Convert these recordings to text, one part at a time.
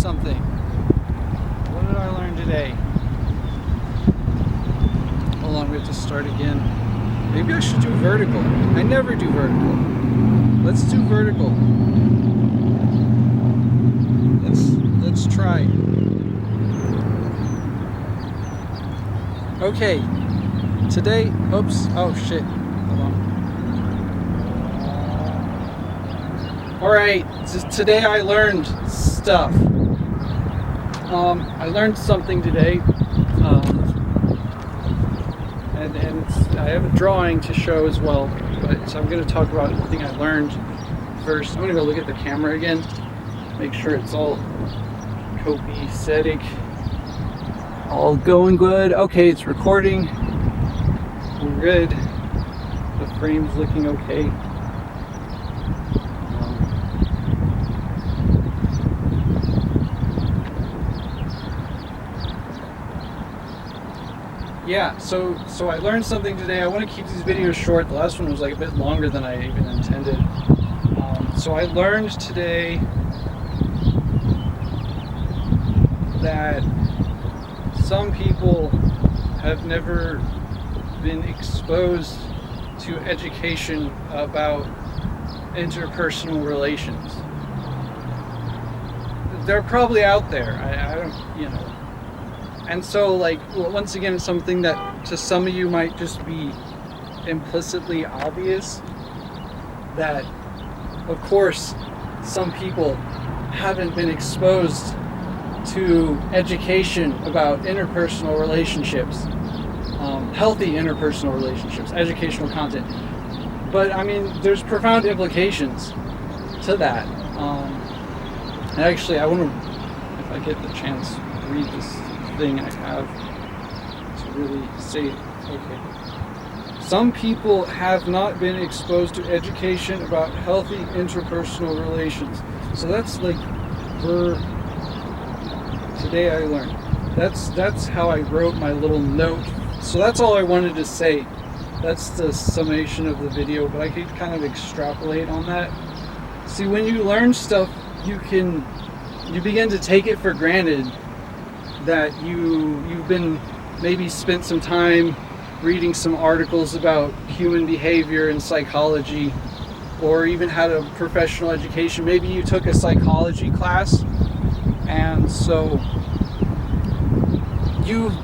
something. What did I learn today? Hold on, we have to start again. Maybe I should do vertical. I never do vertical. Let's do vertical. Let's try. Okay. Today, oops, oh shit. Hold on. Alright, today I learned stuff. I learned something today. And I have a drawing to show as well. So I'm going to talk about the thing I learned first. I'm going to go look at the camera again. Make sure it's all copacetic. All going good. Okay, it's recording. We're good. The frame's looking okay. Yeah, so I learned something today. I want to keep these videos short. The last one was like a bit longer than I even intended. So I learned today that some people have never been exposed to education about interpersonal relations. They're probably out there. I don't, And so, once again, it's something that to some of you might just be implicitly obvious, that, of course, some people haven't been exposed to education about interpersonal relationships, healthy interpersonal relationships, educational content. But, I mean, there's profound implications to that. And actually, I want to, if I get the chance, read this thing I have to really say, okay. Some people have not been exposed to education about healthy interpersonal relations. So that's for today I learned. That's how I wrote my little note. So that's all I wanted to say. That's the summation of the video, but I could kind of extrapolate on that. See, when you learn stuff, you begin to take it for granted that you've been maybe spent some time reading some articles about human behavior and psychology, or even had a professional education. Maybe you took a psychology class, and so you've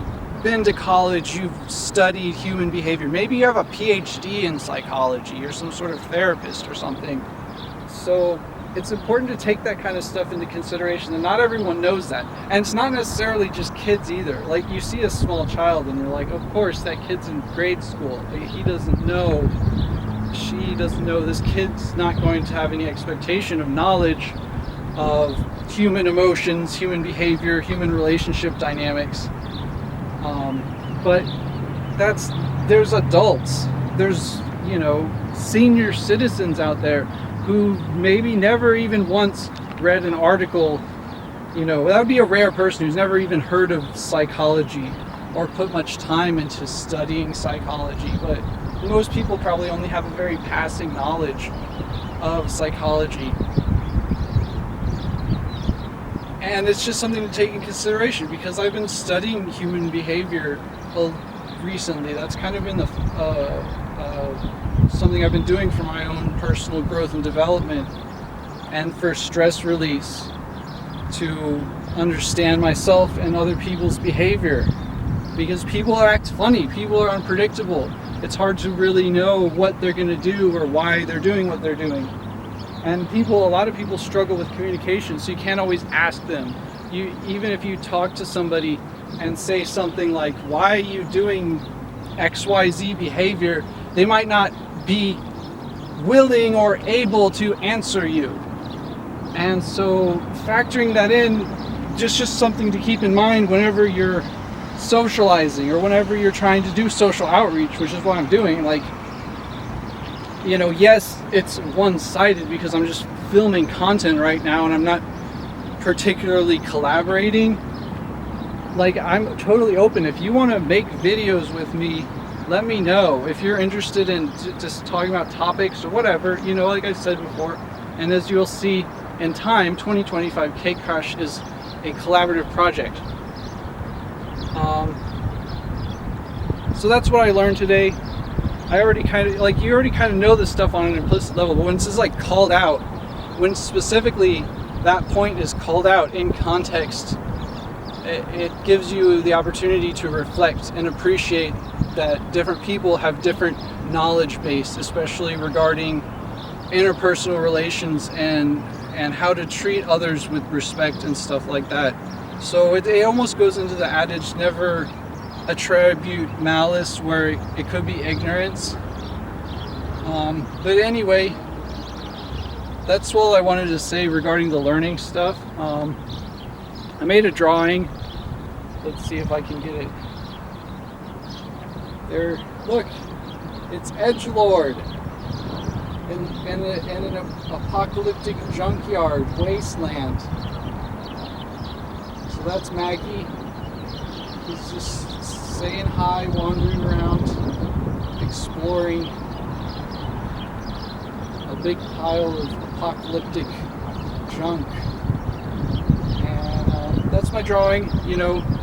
been to college, you've studied human behavior. Maybe you have a PhD in psychology, or some sort of therapist or something. So it's important to take that kind of stuff into consideration, and not everyone knows that. And it's not necessarily just kids either. Like, you see a small child and you're like, of course, that kid's in grade school. He doesn't know, she doesn't know, this kid's not going to have any expectation of knowledge of human emotions, human behavior, human relationship dynamics. But there's adults, there's, senior citizens out there who maybe never even once read an article, that would be a rare person who's never even heard of psychology or put much time into studying psychology. But most people probably only have a very passing knowledge of psychology. And it's just something to take in consideration, because I've been studying human behavior recently. That's kind of been something I've been doing for my own personal growth and development, and for stress release, to understand myself and other people's behavior, because people act funny, people are unpredictable. It's hard to really know what they're going to do or why they're doing what they're doing. And a lot of people struggle with communication, so you can't always ask them. Even if you talk to somebody and say something like, why are you doing XYZ behavior, they might not be willing or able to answer you. And so factoring that in, just something to keep in mind whenever you're socializing, or whenever you're trying to do social outreach, which is what I'm doing. Yes, it's one-sided because I'm just filming content right now and I'm not particularly collaborating. I'm totally open. If you want to make videos with me, let me know. If you're interested in just talking about topics or whatever, like I said before. And as you'll see in time, 2025 Cake Crush is a collaborative project. So that's what I learned today. I already kind of, like, you already kind of know this stuff on an implicit level, but when this is like called out, when specifically that point is called out in context, it gives you the opportunity to reflect and appreciate that different people have different knowledge base, especially regarding interpersonal relations and how to treat others with respect and stuff like that. So it almost goes into the adage, never attribute malice where it could be ignorance. But anyway, that's all I wanted to say regarding the learning stuff. I made a drawing. Let's see if I can get it. There, look, it's Edgelord in an apocalyptic junkyard wasteland. So that's Maggie. He's just saying hi, wandering around, exploring a big pile of apocalyptic junk. And that's my drawing,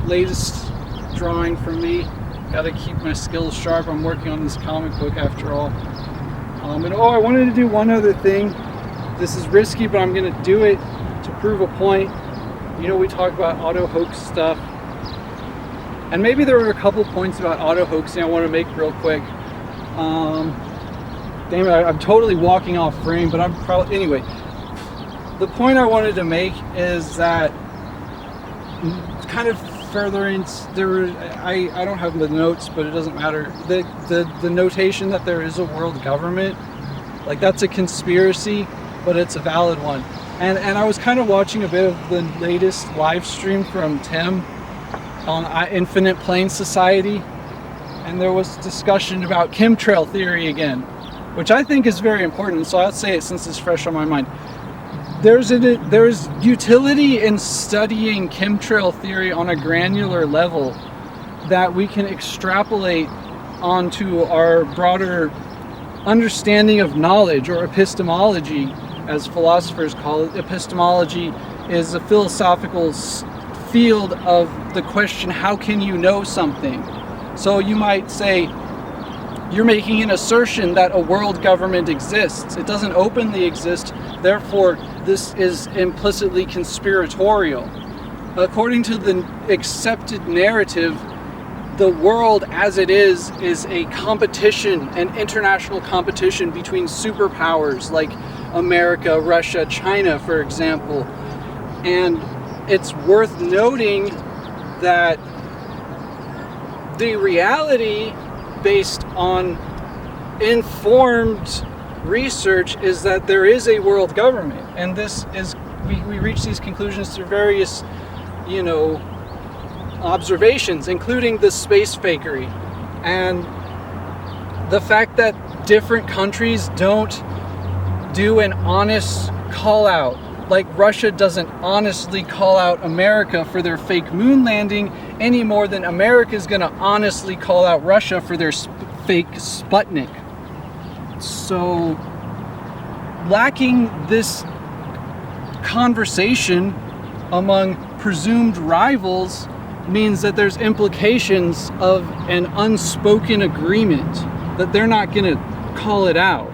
latest drawing from me. Gotta keep my skills sharp. I'm working on this comic book after all. And I wanted to do one other thing. This is risky, but I'm gonna do it to prove a point. We talk about auto hoax stuff. And maybe there were a couple points about auto hoaxing I want to make real quick. Damn it, I'm totally walking off frame, but I'm probably... Anyway, the point I wanted to make is that kind of furthering, I don't have the notes, but it doesn't matter. The notation that there is a world government, like, that's a conspiracy, but it's a valid one. And I was kind of watching a bit of the latest live stream from Tim on Infinite Plane Society, and there was discussion about chemtrail theory again, which I think is very important, so I'll say it since it's fresh on my mind. There's utility in studying chemtrail theory on a granular level that we can extrapolate onto our broader understanding of knowledge, or epistemology, as philosophers call it. Epistemology is a philosophical field of the question, how can you know something? So you might say, you're making an assertion that a world government exists. It doesn't openly exist, therefore this is implicitly conspiratorial. According to the accepted narrative, the world as it is a competition, an international competition between superpowers like America, Russia, China, for example. And it's worth noting that the reality, based on informed research, is that there is a world government, and this is, we reach these conclusions through various observations, including the space fakery and the fact that different countries don't do an honest call out. Like, Russia doesn't honestly call out America for their fake moon landing any more than America is going to honestly call out Russia for their fake Sputnik. So, lacking this conversation among presumed rivals means that there's implications of an unspoken agreement that they're not going to call it out.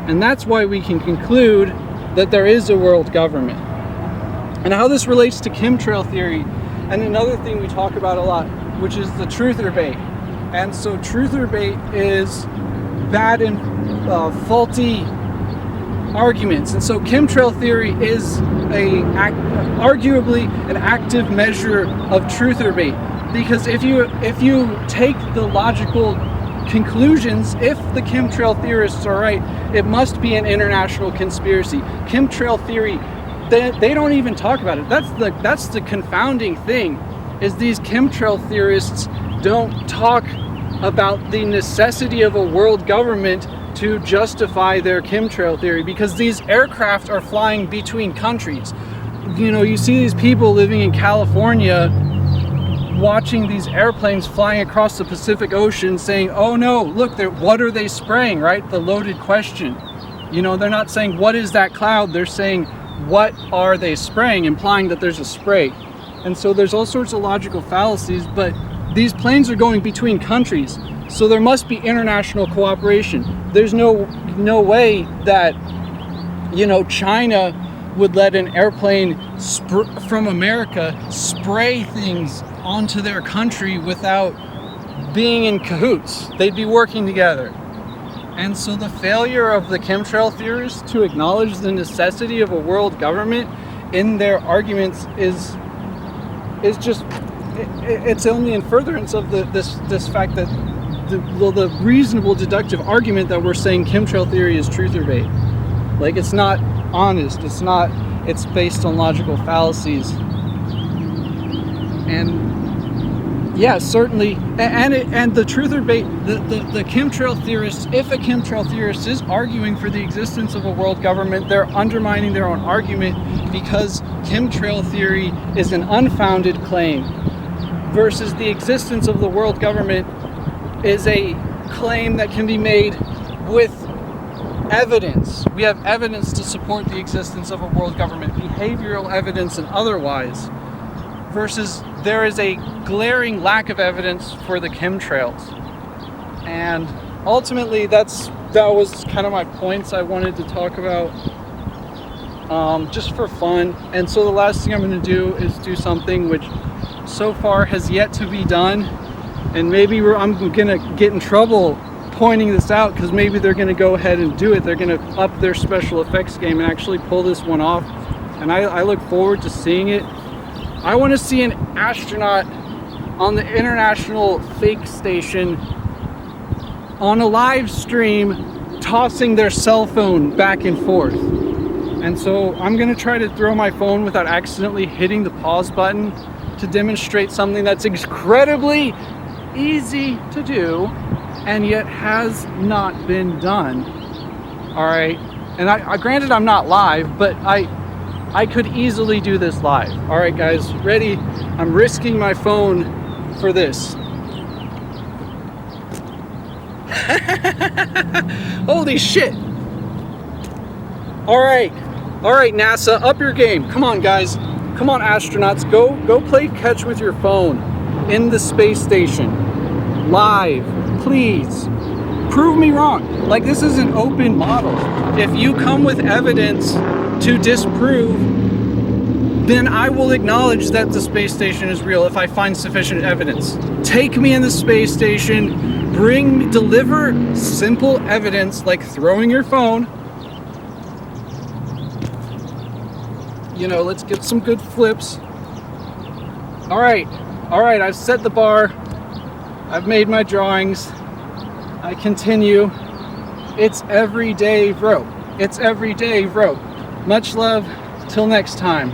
And that's why we can conclude that there is a world government. And how this relates to chemtrail theory, and another thing we talk about a lot, which is the truther bait. And so truther bait is bad and faulty arguments. And so chemtrail theory is arguably an active measure of truther bait, because if you take the logical conclusions, if the chemtrail theorists are right, it must be an international conspiracy. Chemtrail theory, they don't even talk about it. That's the confounding thing, is these chemtrail theorists don't talk about the necessity of a world government to justify their chemtrail theory, because these aircraft are flying between countries. You see these people living in California watching these airplanes flying across the Pacific Ocean saying, oh no, look, what are they spraying, right? The loaded question. They're not saying, what is that cloud? They're saying, what are they spraying, implying that there's a spray. And so there's all sorts of logical fallacies, but these planes are going between countries, so there must be international cooperation. There's no way that, you know, China would let an airplane from America spray things onto their country without being in cahoots. They'd be working together. And so the failure of the chemtrail theorists to acknowledge the necessity of a world government in their arguments is just, it's only in furtherance of this fact that the reasonable deductive argument that we're saying chemtrail theory is truth or bait. Like, it's not honest, it's based on logical fallacies. And yeah, certainly, and the truth or bait, the chemtrail theorists, if a chemtrail theorist is arguing for the existence of a world government, they're undermining their own argument, because chemtrail theory is an unfounded claim, versus the existence of the world government is a claim that can be made with evidence. We have evidence to support the existence of a world government, behavioral evidence and otherwise, versus there is a glaring lack of evidence for the chemtrails. And ultimately that was kind of my points I wanted to talk about, just for fun. And so the last thing I'm going to do is do something which so far has yet to be done, and maybe I'm going to get in trouble pointing this out, because maybe they're going to go ahead and do it. They're going to up their special effects game and actually pull this one off, and I look forward to seeing it. I want to see an astronaut on the International Fake Station on a live stream tossing their cell phone back and forth. And so I'm going to try to throw my phone without accidentally hitting the pause button to demonstrate something that's incredibly easy to do and yet has not been done. All right, and I granted I'm not live, but I could easily do this live. All right, guys, ready? I'm risking my phone for this. Holy shit. All right, NASA, up your game. Come on, guys. Come on, astronauts, go play catch with your phone in the space station. Live, please. Prove me wrong. Like, this is an open model. If you come with evidence to disprove, then I will acknowledge that the space station is real if I find sufficient evidence. Take me in the space station, deliver simple evidence like throwing your phone. You know, let's get some good flips. All right, I've set the bar. I've made my drawings. I continue. It's everyday, bro. Much love. Till next time.